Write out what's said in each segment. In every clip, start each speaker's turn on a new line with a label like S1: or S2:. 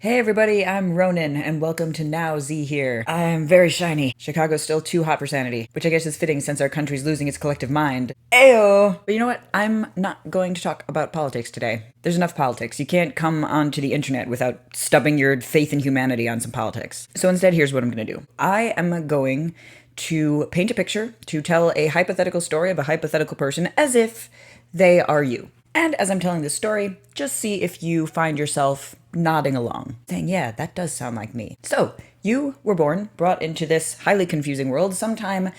S1: Hey everybody, I'm Ronan, and welcome to Now Z Here. I'm very shiny. Chicago's still too hot for sanity, which I guess is fitting since our country's losing its collective mind. Ayo! But you know what? I'm not going to talk about politics today. There's enough politics. You can't come onto the internet without stubbing your faith in humanity on some politics. So instead, here's what I'm gonna do. I am going to paint a picture, to tell a hypothetical story of a hypothetical person as if they are you. And as I'm telling this story, just see if you find yourself nodding along, saying, yeah, that does sound like me. So, you were brought into this highly confusing world sometime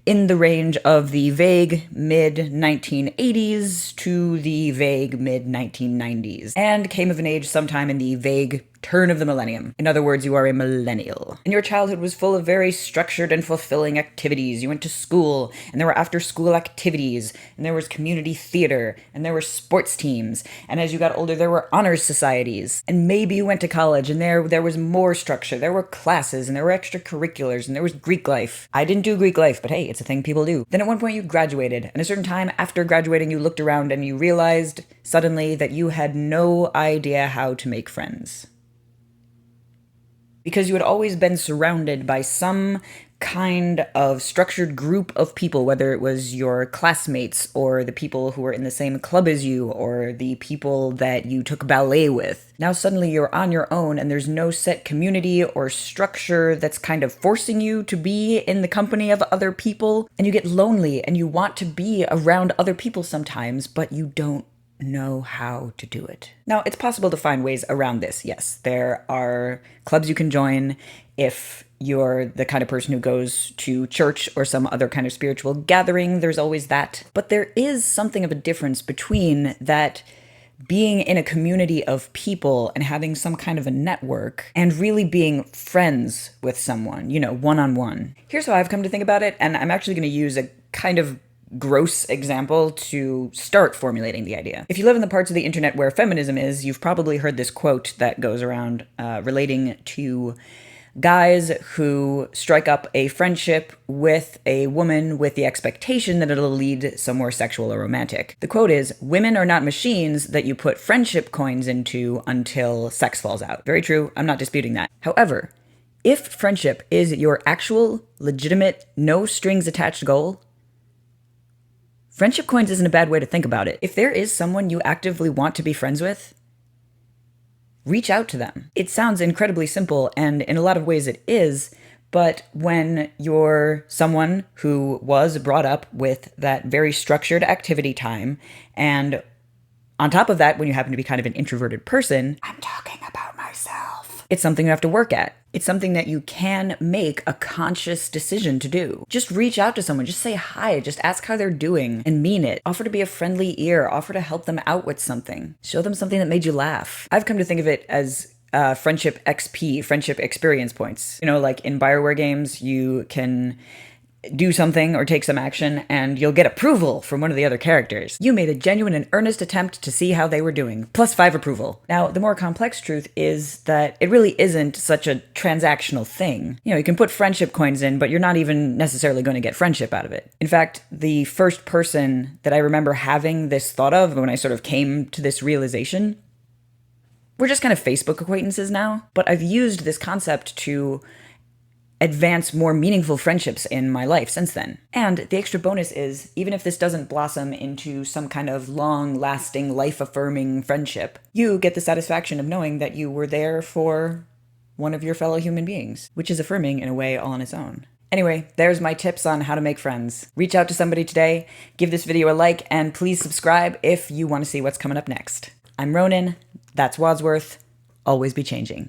S1: in the range of the vague mid-1980s to the vague mid-1990s, and came of an age sometime in the vague turn of the millennium. In other words, you are a millennial. And your childhood was full of very structured and fulfilling activities. You went to school, and there were after-school activities, and there was community theater, and there were sports teams, and as you got older, there were honors societies. And maybe you went to college, and there was more structure. There were classes, and there were extracurriculars, and there was Greek life. I didn't do Greek life, but hey, it's a thing people do. Then at one point you graduated, and a certain time after graduating, you looked around and you realized suddenly that you had no idea how to make friends. Because you had always been surrounded by some kind of structured group of people, whether it was your classmates or the people who were in the same club as you or the people that you took ballet with. Now suddenly you're on your own and there's no set community or structure that's kind of forcing you to be in the company of other people, and you get lonely and you want to be around other people sometimes, but you don't know how to do it. Now, it's possible to find ways around this. Yes, there are clubs you can join if you're the kind of person who goes to church or some other kind of spiritual gathering. There's always that. But there is something of a difference between that being in a community of people and having some kind of a network and really being friends with someone, one-on-one. Here's how I've come to think about it, and I'm actually going to use a kind of gross example to start formulating the idea. If you live in the parts of the internet where feminism is, you've probably heard this quote that goes around relating to guys who strike up a friendship with a woman with the expectation that it'll lead somewhere sexual or romantic. The quote is, "Women are not machines that you put friendship coins into until sex falls out." Very true, I'm not disputing that. However, if friendship is your actual, legitimate, no strings attached goal, friendship coins isn't a bad way to think about it. If there is someone you actively want to be friends with, reach out to them. It sounds incredibly simple, and in a lot of ways it is, but when you're someone who was brought up with that very structured activity time, and on top of that, when you happen to be kind of an introverted person, I'm talking about myself, it's something you have to work at. It's something that you can make a conscious decision to do. Just reach out to someone, just say hi, just ask how they're doing and mean it. Offer to be a friendly ear, offer to help them out with something. Show them something that made you laugh. I've come to think of it as friendship XP, friendship experience points. Like in Bioware games, you can do something or take some action and you'll get approval from one of the other characters. You made a genuine and earnest attempt to see how they were doing. +5 approval. Now, the more complex truth is that it really isn't such a transactional thing. You can put friendship coins in, but you're not even necessarily going to get friendship out of it. In fact, the first person that I remember having this thought of when I sort of came to this realization, we're just kind of Facebook acquaintances now, but I've used this concept to advance more meaningful friendships in my life since then. And the extra bonus is, even if this doesn't blossom into some kind of long-lasting, life-affirming friendship, you get the satisfaction of knowing that you were there for one of your fellow human beings, which is affirming in a way all on its own. Anyway, there's my tips on how to make friends. Reach out to somebody today, give this video a like, and please subscribe if you want to see what's coming up next. I'm Ronan, that's Wadsworth, always be changing.